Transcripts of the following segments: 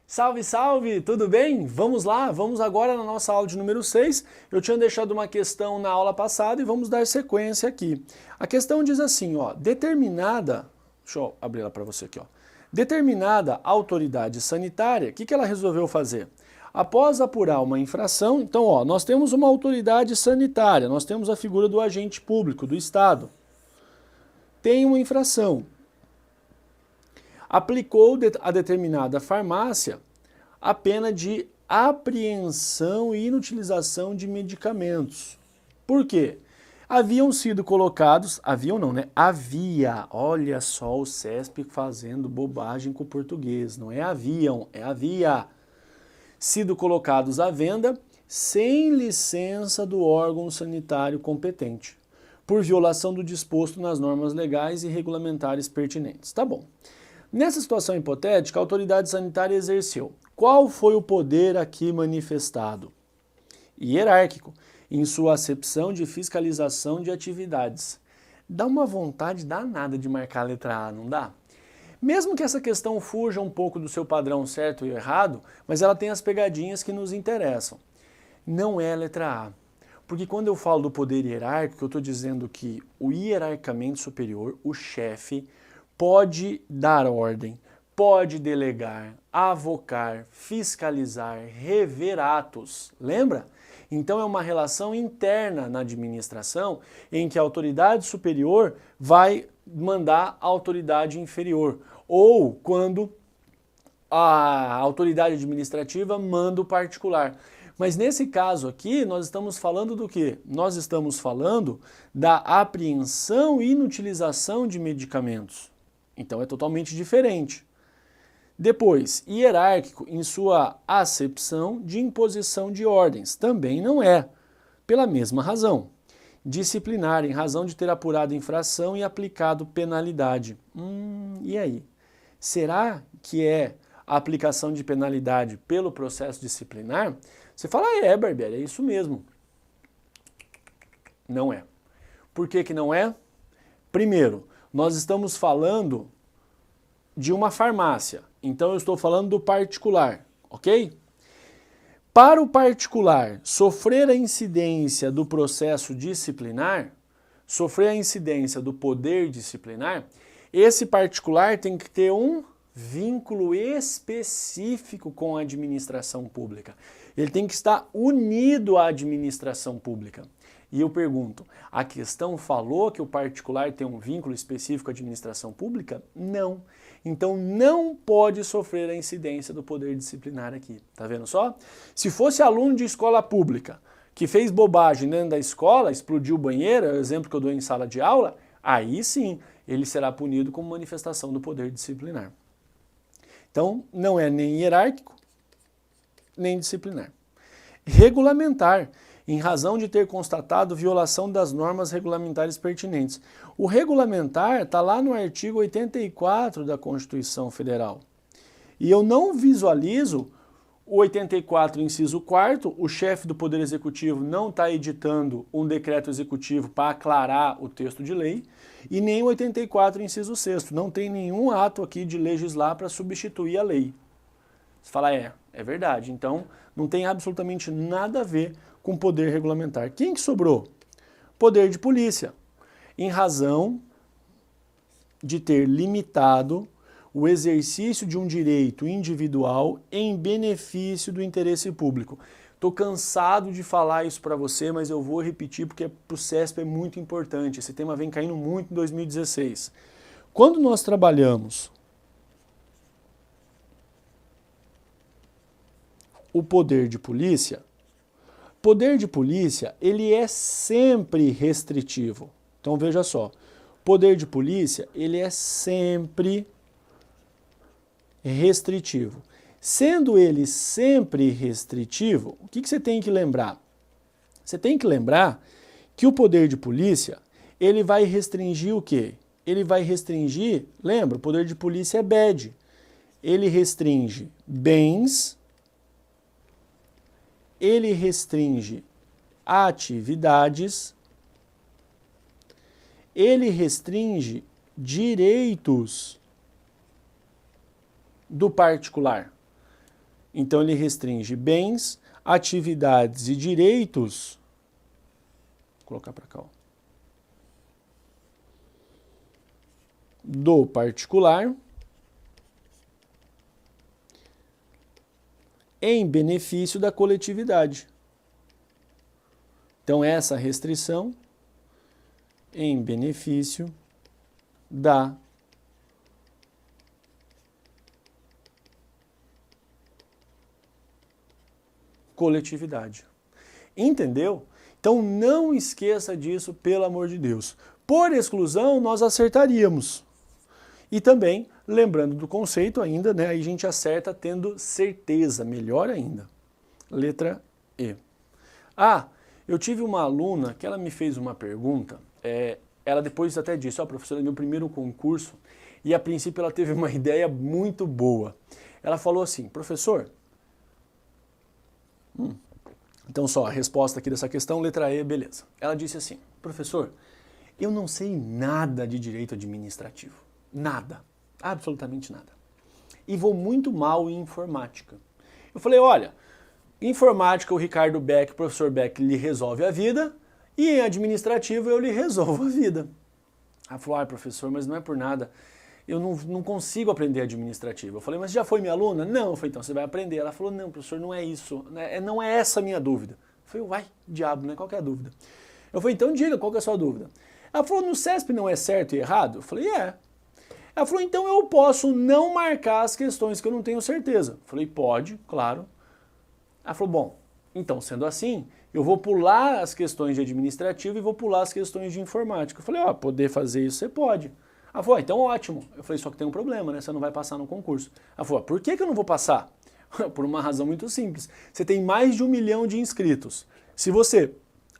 Salve, salve! Tudo bem? Vamos lá, vamos agora na nossa aula de número 6. Eu tinha deixado uma questão na aula passada e vamos dar sequência aqui. A questão diz assim, ó, deixa eu abrir ela para você aqui, ó. Determinada autoridade sanitária, o que ela resolveu fazer? Após apurar uma infração, então, ó, nós temos uma autoridade sanitária, nós temos a figura do agente público, do Estado. Tem uma infração. Aplicou a determinada farmácia a pena de apreensão e inutilização de medicamentos. Por quê? Haviam sido colocados, olha só o CESP fazendo bobagem com o português, não é haviam, é havia sido colocados à venda sem licença do órgão sanitário competente, por violação do disposto nas normas legais e regulamentares pertinentes. Tá bom. Nessa situação hipotética, a autoridade sanitária exerceu. Qual foi o poder aqui manifestado? Hierárquico, em sua acepção de fiscalização de atividades. Dá uma vontade danada de marcar a letra A, não dá? Mesmo que essa questão fuja um pouco do seu padrão certo e errado, mas ela tem as pegadinhas que nos interessam. Não é a letra A. Porque quando eu falo do poder hierárquico, eu estou dizendo que o hierarquicamente superior, o chefe, pode dar ordem, pode delegar, avocar, fiscalizar, rever atos. Lembra? Então é uma relação interna na administração em que a autoridade superior vai mandar a autoridade inferior. Ou quando a autoridade administrativa manda o particular. Mas nesse caso aqui, nós estamos falando do quê? Nós estamos falando da apreensão e inutilização de medicamentos. Então é totalmente diferente. Depois, hierárquico em sua acepção de imposição de ordens. Também não é, pela mesma razão. Disciplinar em razão de ter apurado infração e aplicado penalidade. E aí? Será que é a aplicação de penalidade pelo processo disciplinar? Você fala, Barbieri, é isso mesmo. Não é. Por que não é? Primeiro, nós estamos falando de uma farmácia, então eu estou falando do particular, ok? Para o particular sofrer a incidência do processo disciplinar, sofrer a incidência do poder disciplinar, esse particular tem que ter um vínculo específico com a administração pública. Ele tem que estar unido à administração pública. E eu pergunto, a questão falou que o particular tem um vínculo específico à administração pública? Não. Então não pode sofrer a incidência do poder disciplinar aqui. Tá vendo só? Se fosse aluno de escola pública que fez bobagem dentro da escola, explodiu o banheiro, é o exemplo que eu dou em sala de aula, aí sim ele será punido como manifestação do poder disciplinar. Então não é nem hierárquico, nem disciplinar. Regulamentar, em razão de ter constatado violação das normas regulamentares pertinentes. O regulamentar está lá no artigo 84 da Constituição Federal. E eu não visualizo o 84, inciso 4º, o chefe do Poder Executivo não está editando um decreto executivo para aclarar o texto de lei, e nem o 84, inciso 6º. Não tem nenhum ato aqui de legislar para substituir a lei. Você fala, é verdade. Então, não tem absolutamente nada a ver com poder regulamentar. Quem que sobrou? Poder de polícia, em razão de ter limitado o exercício de um direito individual em benefício do interesse público. Estou cansado de falar isso para você, mas eu vou repetir porque para o CESP é muito importante. Esse tema vem caindo muito em 2016. Quando nós trabalhamos o poder de polícia, ele é sempre restritivo. Então veja só, poder de polícia, ele é sempre restritivo. Sendo ele sempre restritivo, o que você tem que lembrar? Você tem que lembrar que o poder de polícia, ele vai restringir o quê? Ele vai restringir, lembra, o poder de polícia é BED. Ele restringe bens, ele restringe atividades, ele restringe direitos do particular. Então ele restringe bens, atividades e direitos. Vou colocar para cá, ó. Do particular em benefício da coletividade. Então essa restrição em benefício da coletividade. Entendeu? Então não esqueça disso, pelo amor de Deus. Por exclusão, nós acertaríamos. E também, lembrando do conceito ainda, né, aí a gente acerta tendo certeza, melhor ainda. Letra E. Ah, eu tive uma aluna que ela me fez uma pergunta, ela depois até disse, ó, professora, é meu primeiro concurso, e a princípio ela teve uma ideia muito boa. Ela falou assim, professor, então só a resposta aqui dessa questão, letra E, beleza. Ela disse assim, professor, eu não sei nada de direito administrativo. Nada. Absolutamente nada. E vou muito mal em informática. Eu falei, olha, informática o Ricardo Beck, o professor Beck, lhe resolve a vida, e em administrativo eu lhe resolvo a vida. Ela falou, professor, mas não é por nada, eu não consigo aprender administrativo. Eu falei, mas já foi minha aluna? Não. Eu falei, então você vai aprender. Ela falou, não, professor, não é isso, não é essa a minha dúvida. Eu falei, uai, diabo, né? Qual que é a dúvida? Eu falei, então diga, qual que é a sua dúvida? Ela falou, no CESP não é certo e errado? Eu falei, é. Ela falou, então eu posso não marcar as questões que eu não tenho certeza. Eu falei, pode, claro. Ela falou, bom, então sendo assim, eu vou pular as questões de administrativo e vou pular as questões de informática. Eu falei, poder fazer isso você pode. Ela falou, então ótimo. Eu falei, só que tem um problema, né? Você não vai passar no concurso. Ela falou, por que eu não vou passar? Por uma razão muito simples. Você tem mais de 1 milhão de inscritos. Se você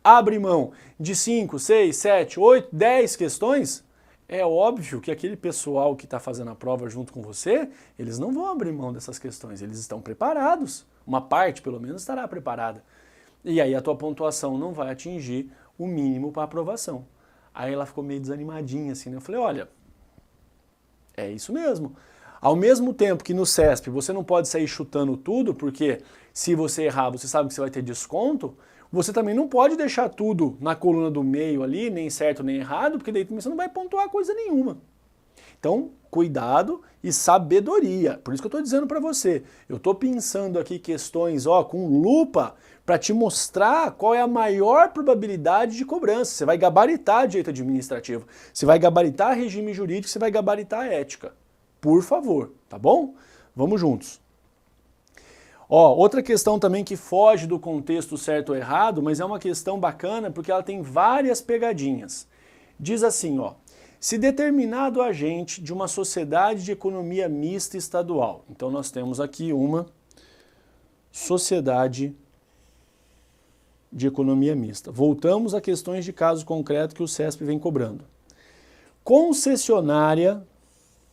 abre mão de 5, 6, 7, 8, 10 questões, é óbvio que aquele pessoal que está fazendo a prova junto com você, eles não vão abrir mão dessas questões, eles estão preparados. Uma parte, pelo menos, estará preparada. E aí a tua pontuação não vai atingir o mínimo para aprovação. Aí ela ficou meio desanimadinha assim, né? Eu falei, olha, é isso mesmo. Ao mesmo tempo que no CESP você não pode sair chutando tudo, porque se você errar, você sabe que você vai ter desconto, você também não pode deixar tudo na coluna do meio ali, nem certo nem errado, porque daí você não vai pontuar coisa nenhuma. Então, cuidado e sabedoria. Por isso que eu estou dizendo para você. Eu estou pensando aqui questões com lupa para te mostrar qual é a maior probabilidade de cobrança. Você vai gabaritar direito administrativo, você vai gabaritar regime jurídico, você vai gabaritar ética. Por favor, tá bom? Vamos juntos. Outra questão também que foge do contexto certo ou errado, mas é uma questão bacana porque ela tem várias pegadinhas. Diz assim, se determinado agente de uma sociedade de economia mista estadual, então nós temos aqui uma sociedade de economia mista. Voltamos a questões de caso concreto que o CESP vem cobrando. Concessionária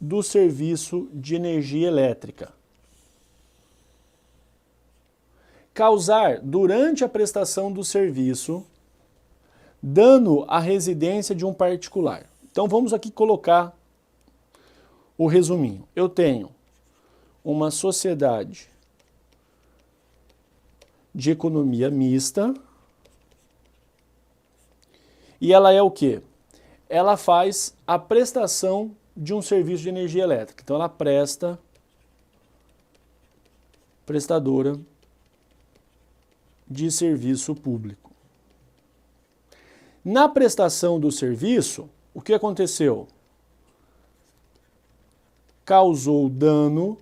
do serviço de energia elétrica. Causar, durante a prestação do serviço, dano à residência de um particular. Então vamos aqui colocar o resuminho. Eu tenho uma sociedade de economia mista e ela é o quê? Ela faz a prestação de um serviço de energia elétrica. Então ela prestadora de serviço público. Na prestação do serviço, o que aconteceu? Causou dano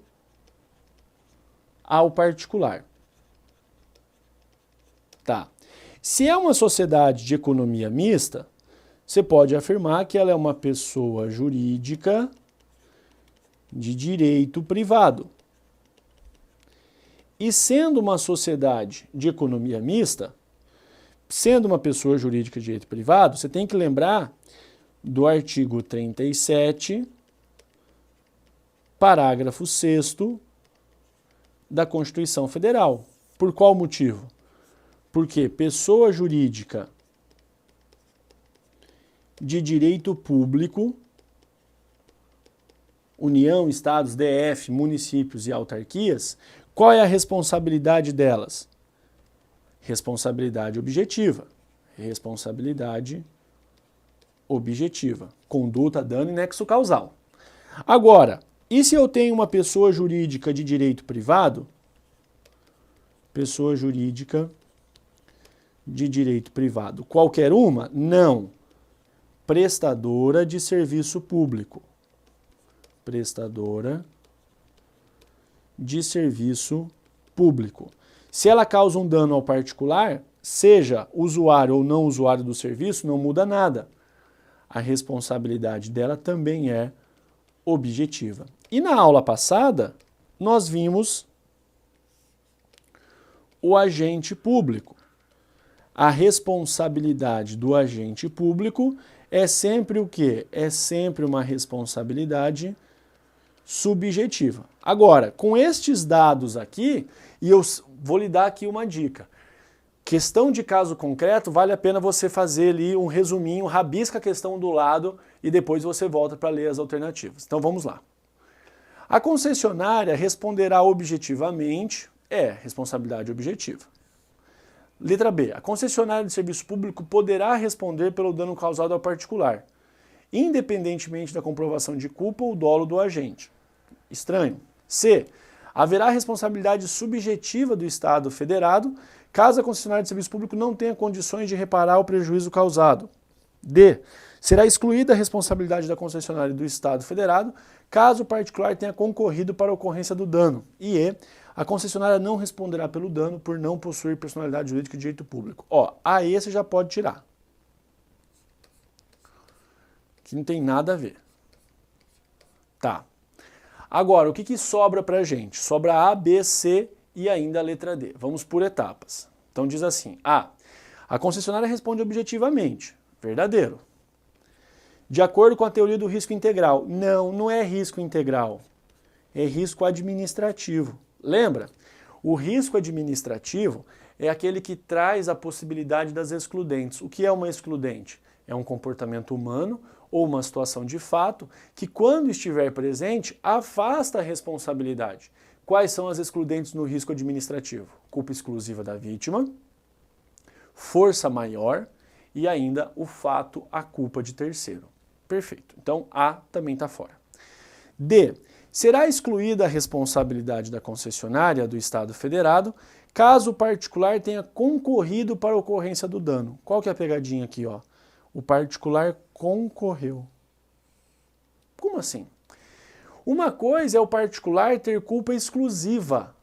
ao particular. Tá. Se é uma sociedade de economia mista, você pode afirmar que ela é uma pessoa jurídica de direito privado. E sendo uma sociedade de economia mista, sendo uma pessoa jurídica de direito privado, você tem que lembrar do artigo 37, parágrafo 6º da Constituição Federal. Por qual motivo? Porque pessoa jurídica de direito público, União, estados, DF, municípios e autarquias, qual é a responsabilidade delas? Responsabilidade objetiva. Responsabilidade objetiva. Conduta, dano e nexo causal. Agora, e se eu tenho uma pessoa jurídica de direito privado? Pessoa jurídica de direito privado. Qualquer uma? Não. Prestadora de serviço público. Prestadora de serviço público. Se ela causa um dano ao particular, seja usuário ou não usuário do serviço, não muda nada. A responsabilidade dela também é objetiva. E na aula passada, nós vimos o agente público. A responsabilidade do agente público é sempre o quê? É sempre uma responsabilidade subjetiva. Agora, com estes dados aqui, e eu vou lhe dar aqui uma dica. Questão de caso concreto, vale a pena você fazer ali um resuminho, rabisca a questão do lado e depois você volta para ler as alternativas. Então vamos lá. A concessionária responderá objetivamente, responsabilidade objetiva. Letra B. A concessionária de serviço público poderá responder pelo dano causado ao particular, independentemente da comprovação de culpa ou dolo do agente. Estranho. C. Haverá responsabilidade subjetiva do Estado federado, caso a concessionária de serviço público não tenha condições de reparar o prejuízo causado. D. Será excluída a responsabilidade da concessionária do Estado federado, caso o particular tenha concorrido para a ocorrência do dano. E E. A concessionária não responderá pelo dano por não possuir personalidade jurídica de direito público. A E você já pode tirar. Que não tem nada a ver. Tá. Agora, o que sobra pra gente? Sobra A, B, C e ainda a letra D. Vamos por etapas. Então diz assim, A. A concessionária responde objetivamente. Verdadeiro. De acordo com a teoria do risco integral. Não, não é risco integral. É risco administrativo. Lembra? O risco administrativo é aquele que traz a possibilidade das excludentes. O que é uma excludente? É um comportamento humano ou uma situação de fato que, quando estiver presente, afasta a responsabilidade. Quais são as excludentes no risco administrativo? Culpa exclusiva da vítima, força maior e ainda o fato, a culpa de terceiro. Perfeito. Então, A também está fora. D. Será excluída a responsabilidade da concessionária do Estado federado caso o particular tenha concorrido para a ocorrência do dano. Qual que é a pegadinha aqui, ó? O particular concorreu. Como assim? Uma coisa é o particular ter culpa exclusiva,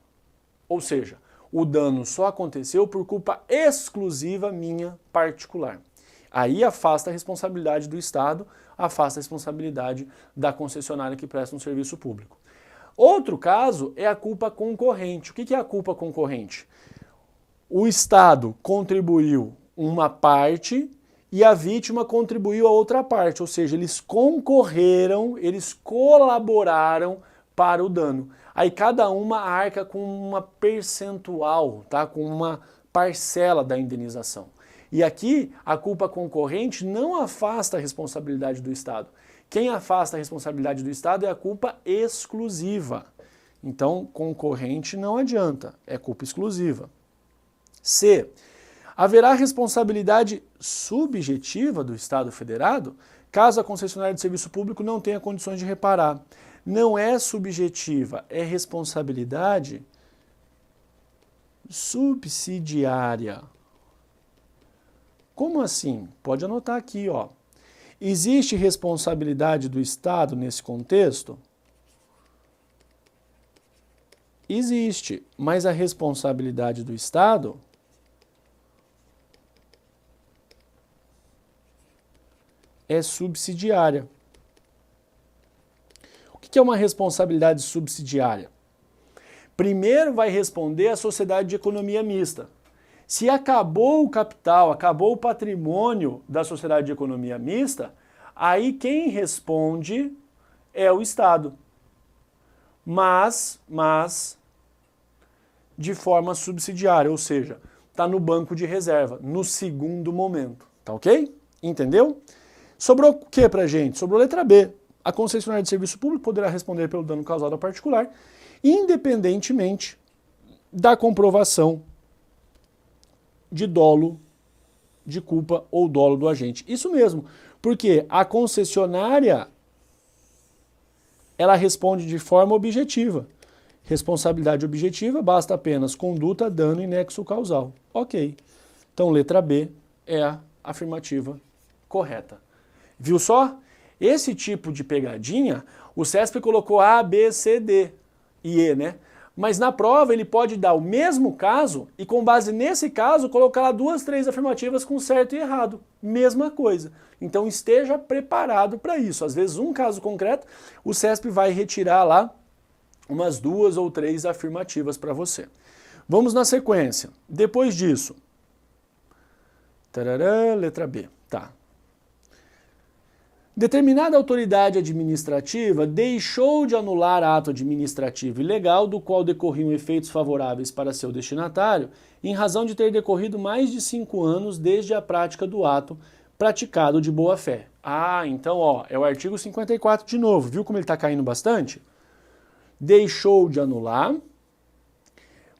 ou seja, o dano só aconteceu por culpa exclusiva minha particular. Aí afasta a responsabilidade do Estado, afasta a responsabilidade da concessionária que presta um serviço público. Outro caso é a culpa concorrente. O que é a culpa concorrente? O Estado contribuiu uma parte e a vítima contribuiu a outra parte, ou seja, eles concorreram, eles colaboraram para o dano. Aí cada uma arca com uma percentual, tá? Com uma parcela da indenização. E aqui a culpa concorrente não afasta a responsabilidade do Estado. Quem afasta a responsabilidade do Estado é a culpa exclusiva. Então, concorrente não adianta, é culpa exclusiva. C. Haverá responsabilidade subjetiva do Estado federado caso a concessionária de serviço público não tenha condições de reparar. Não é subjetiva, é responsabilidade subsidiária. Como assim? Pode anotar aqui, ó. Existe responsabilidade do Estado nesse contexto? Existe, mas a responsabilidade do Estado é subsidiária. O que é uma responsabilidade subsidiária? Primeiro vai responder a sociedade de economia mista. Se acabou o capital, acabou o patrimônio da sociedade de economia mista, aí quem responde é o Estado. Mas de forma subsidiária, ou seja, está no banco de reserva, no segundo momento. Tá ok? Entendeu? Sobrou o que pra gente? Sobrou letra B. a concessionária de serviço público poderá responder pelo dano causado ao particular, independentemente da comprovação de dolo, de culpa ou dolo do agente. Isso mesmo, porque a concessionária, ela responde de forma objetiva. Responsabilidade objetiva, basta apenas conduta, dano e nexo causal. Ok. Então, letra B é a afirmativa correta. Viu só? Esse tipo de pegadinha, o CESP colocou A, B, C, D e E, né? Mas na prova ele pode dar o mesmo caso e com base nesse caso colocar lá 2, 3 afirmativas com certo e errado. Mesma coisa. Então esteja preparado para isso. Às vezes um caso concreto, o CESP vai retirar lá umas 2 ou 3 afirmativas para você. Vamos na sequência. Depois disso, tarará, letra B. Tá. Determinada autoridade administrativa deixou de anular ato administrativo ilegal do qual decorriam efeitos favoráveis para seu destinatário, em razão de ter decorrido mais de 5 anos desde a prática do ato praticado de boa fé. Ah, então ó, é o artigo 54 de novo, viu como ele está caindo bastante? Deixou de anular,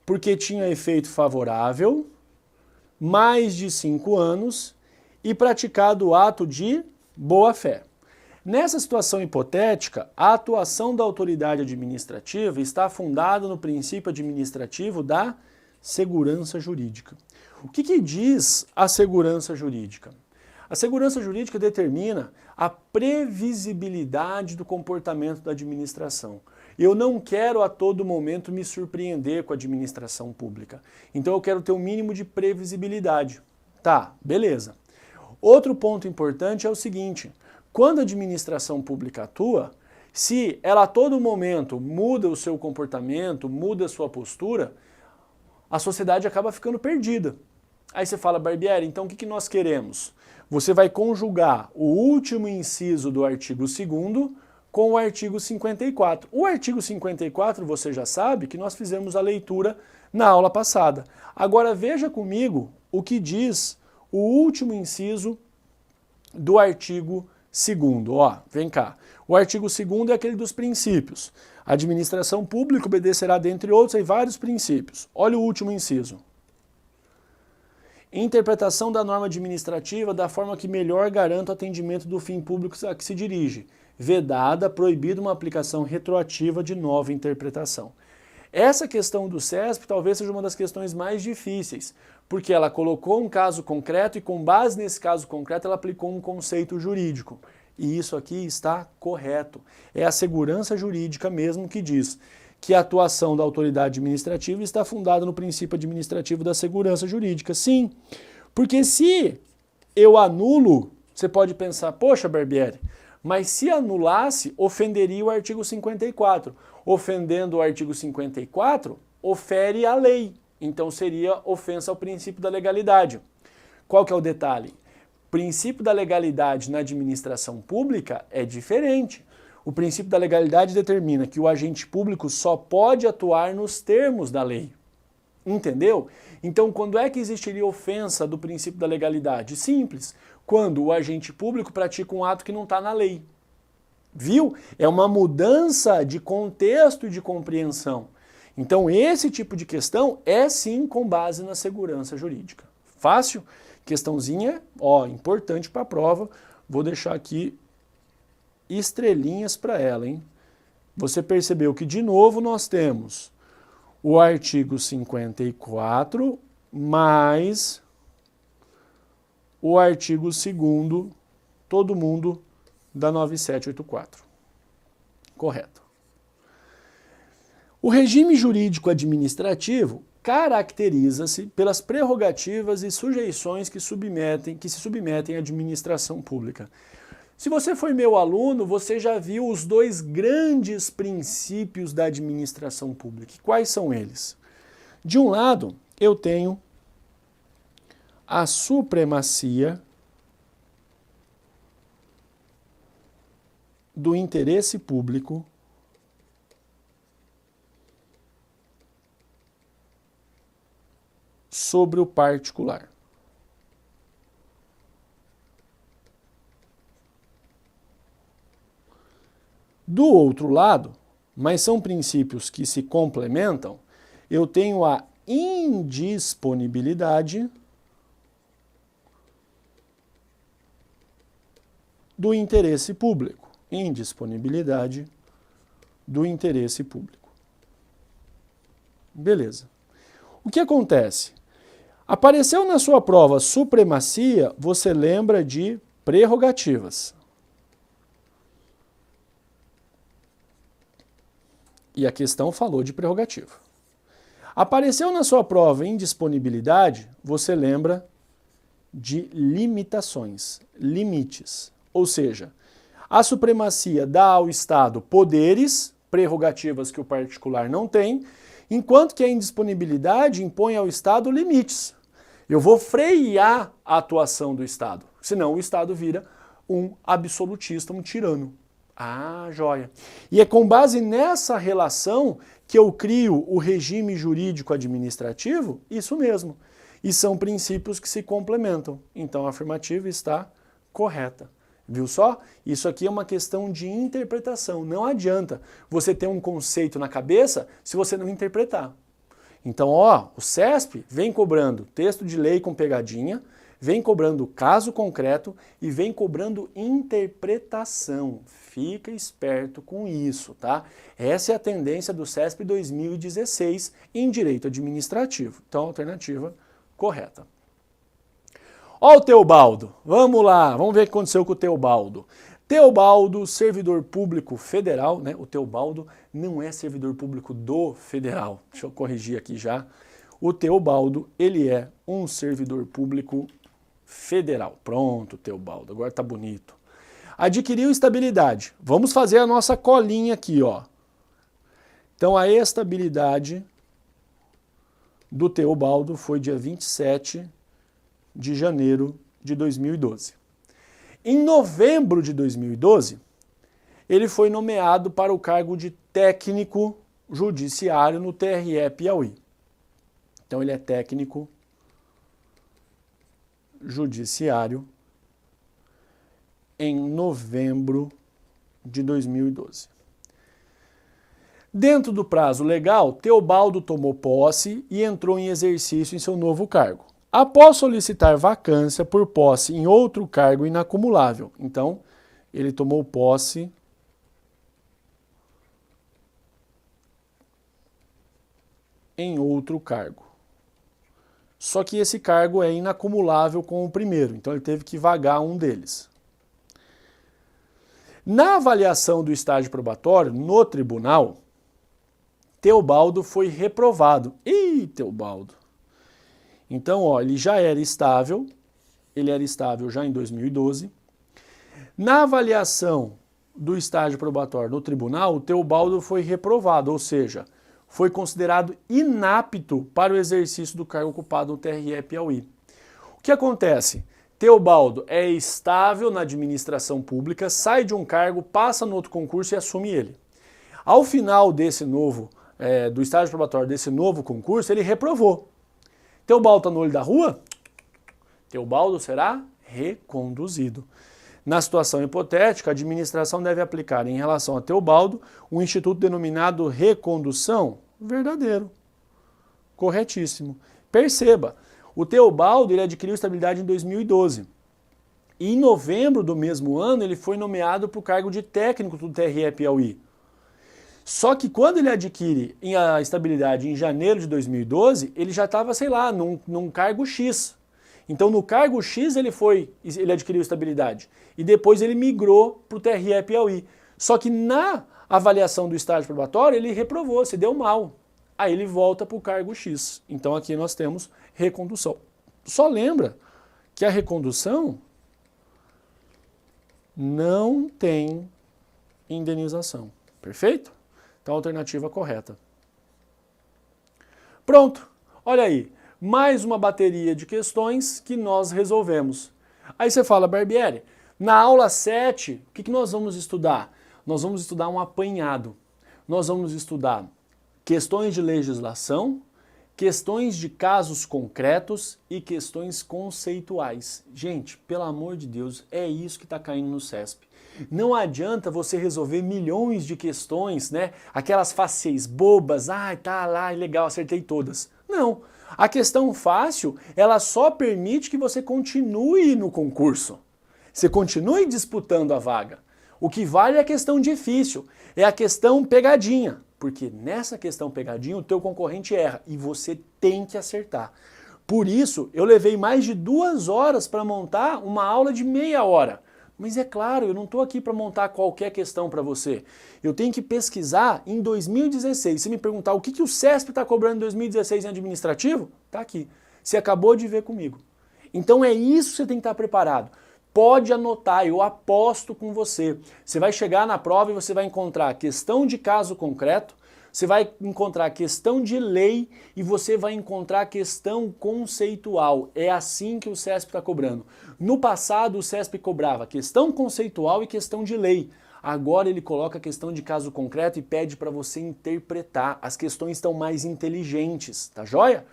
porque tinha efeito favorável, mais de 5 anos, e praticado o ato de boa fé. Nessa situação hipotética, a atuação da autoridade administrativa está fundada no princípio administrativo da segurança jurídica. O que diz a segurança jurídica? A segurança jurídica determina a previsibilidade do comportamento da administração. Eu não quero a todo momento me surpreender com a administração pública. Então eu quero ter um mínimo de previsibilidade. Tá, beleza. Outro ponto importante é o seguinte: quando a administração pública atua, se ela a todo momento muda o seu comportamento, muda a sua postura, a sociedade acaba ficando perdida. Aí você fala, Barbieri, então o que nós queremos? Você vai conjugar o último inciso do artigo 2º com o artigo 54. O artigo 54, você já sabe que nós fizemos a leitura na aula passada. Agora veja comigo o que diz o último inciso do artigo 2º. Ó, vem cá. O artigo 2º é aquele dos princípios. A administração pública obedecerá, dentre outros, a vários princípios. Olha o último inciso. Interpretação da norma administrativa da forma que melhor garanta o atendimento do fim público a que se dirige. Vedada, proibida uma aplicação retroativa de nova interpretação. Essa questão do CESP talvez seja uma das questões mais difíceis, porque ela colocou um caso concreto e com base nesse caso concreto ela aplicou um conceito jurídico. E isso aqui está correto. É a segurança jurídica mesmo que diz que a atuação da autoridade administrativa está fundada no princípio administrativo da segurança jurídica. Sim, porque se eu anulo, você pode pensar, poxa Barbieri, mas se anulasse, ofenderia o artigo 54. Ofendendo o artigo 54, ofere a lei. Então seria ofensa ao princípio da legalidade. Qual que é o detalhe? O princípio da legalidade na administração pública é diferente. O princípio da legalidade determina que o agente público só pode atuar nos termos da lei. Entendeu? Então, quando é que existiria ofensa do princípio da legalidade? Simples. Quando o agente público pratica um ato que não está na lei. Viu? É uma mudança de contexto e de compreensão. Então, esse tipo de questão é sim com base na segurança jurídica. Fácil? Questãozinha, ó, importante para a prova. Vou deixar aqui estrelinhas para ela, hein? Você percebeu que, de novo, nós temos o artigo 54 mais o artigo 2º, todo mundo da 9784. Correto. O regime jurídico administrativo caracteriza-se pelas prerrogativas e sujeições que se submetem à administração pública. Se você foi meu aluno, você já viu os 2 grandes princípios da administração pública. Quais são eles? De um lado, eu tenho a supremacia do interesse público sobre o particular. Do outro lado, mas são princípios que se complementam, eu tenho a indisponibilidade do interesse público. Indisponibilidade do interesse público. Beleza. O que acontece? Apareceu na sua prova supremacia, você lembra de prerrogativas. E a questão falou de prerrogativa. Apareceu na sua prova indisponibilidade, você lembra de limitações, limites. Ou seja, a supremacia dá ao Estado poderes, prerrogativas que o particular não tem, enquanto que a indisponibilidade impõe ao Estado limites. Eu vou frear a atuação do Estado, senão o Estado vira um absolutista, um tirano. Ah, joia. E é com base nessa relação que eu crio o regime jurídico administrativo? Isso mesmo. E são princípios que se complementam. Então a afirmativa está correta. Viu só? Isso aqui é uma questão de interpretação. Não adianta você ter um conceito na cabeça se você não interpretar. Então, ó, o CESP vem cobrando texto de lei com pegadinha, vem cobrando caso concreto e vem cobrando interpretação. Fica esperto com isso, tá? Essa é a tendência do CESP 2016 em direito administrativo. Então, alternativa correta. Ó o Teobaldo, vamos lá, vamos ver o que aconteceu com o Teobaldo. Teobaldo, servidor público federal, né? O Teobaldo não é servidor público do federal, deixa eu corrigir aqui já. O Teobaldo, ele é um servidor público federal. Pronto, Teobaldo, agora tá bonito. Adquiriu estabilidade. Vamos fazer a nossa colinha aqui, ó. Então a estabilidade do Teobaldo foi dia 27 de janeiro de 2012. Em novembro de 2012, ele foi nomeado para o cargo de técnico judiciário no TRE Piauí. Então ele é técnico judiciário em novembro de 2012. Dentro do prazo legal, Teobaldo tomou posse e entrou em exercício em seu novo cargo. Após solicitar vacância por posse em outro cargo inacumulável. Então, ele tomou posse em outro cargo. Só que esse cargo é inacumulável com o primeiro, então ele teve que vagar um deles. Na avaliação do estágio probatório, no tribunal, Teobaldo foi reprovado. Ih, Teobaldo! Então, ó, ele já era estável, ele era estável já em 2012. Na avaliação do estágio probatório no tribunal, o Teobaldo foi reprovado, ou seja, foi considerado inapto para o exercício do cargo ocupado no TRE Piauí. O que acontece? Teobaldo é estável na administração pública, sai de um cargo, passa no outro concurso e assume ele. Ao final desse novo, do estágio probatório desse novo concurso, ele reprovou. Teobaldo está no olho da rua? Teobaldo será reconduzido. Na situação hipotética, a administração deve aplicar em relação a Teobaldo um instituto denominado recondução verdadeiro. Corretíssimo. Perceba, o Teobaldo ele adquiriu estabilidade em 2012. E em novembro do mesmo ano ele foi nomeado para o cargo de técnico do TRE Piauí. Só que quando ele adquire a estabilidade em janeiro de 2012, ele já estava, sei lá, num cargo X. Então no cargo X ele adquiriu estabilidade. E depois ele migrou para o TRE Piauí. Só que na avaliação do estágio probatório ele reprovou, se deu mal. Aí ele volta para o cargo X. Então aqui nós temos recondução. Só lembra que a recondução não tem indenização. Perfeito? Então, a alternativa correta. Pronto. Olha aí. Mais uma bateria de questões que nós resolvemos. Aí você fala, Barbieri, na aula 7, o que nós vamos estudar? Nós vamos estudar um apanhado. Nós vamos estudar questões de legislação, questões de casos concretos e questões conceituais. Gente, pelo amor de Deus, é isso que está caindo no CESP. Não adianta você resolver milhões de questões, né? Aquelas fáceis bobas, tá lá, legal, acertei todas. Não. A questão fácil, ela só permite que você continue no concurso. Você continue disputando a vaga. O que vale é a questão difícil, é a questão pegadinha. Porque nessa questão pegadinha o teu concorrente erra e você tem que acertar. Por isso, eu levei mais de 2 horas para montar uma aula de meia hora. Mas é claro, eu não estou aqui para montar qualquer questão para você. Eu tenho que pesquisar em 2016. Se me perguntar o que o CESP está cobrando em 2016 em administrativo, está aqui. Você acabou de ver comigo. Então é isso que você tem que estar preparado. Pode anotar, eu aposto com você. Você vai chegar na prova e você vai encontrar questão de caso concreto, você vai encontrar questão de lei e você vai encontrar questão conceitual. É assim que o CESP está cobrando. No passado, o CESP cobrava questão conceitual e questão de lei. Agora ele coloca questão de caso concreto e pede para você interpretar. As questões estão mais inteligentes, tá joia?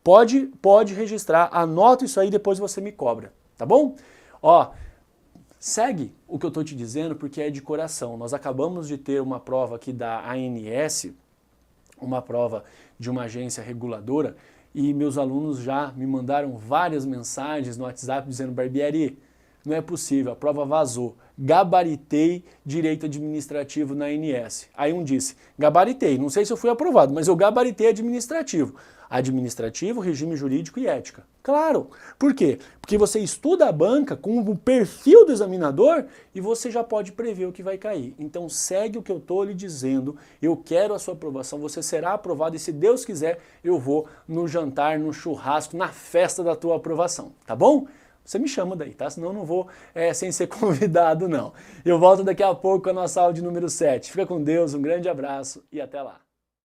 Pode registrar, anota isso aí, depois você me cobra, tá bom? Ó, segue o que eu estou te dizendo porque é de coração. Nós acabamos de ter uma prova aqui da ANS, uma prova de uma agência reguladora, e meus alunos já me mandaram várias mensagens no WhatsApp dizendo: Barbieri, não é possível, a prova vazou. Gabaritei direito administrativo na ANS. Aí um disse: gabaritei, não sei se eu fui aprovado, mas eu gabaritei administrativo. Administrativo, regime jurídico e ética. Claro. Por quê? Porque você estuda a banca com o perfil do examinador e você já pode prever o que vai cair. Então segue o que eu estou lhe dizendo, eu quero a sua aprovação, você será aprovado e se Deus quiser eu vou no jantar, no churrasco, na festa da tua aprovação, tá bom? Você me chama daí, tá? Senão eu não vou sem ser convidado, não. Eu volto daqui a pouco com a nossa aula de número 7. Fica com Deus, um grande abraço e até lá.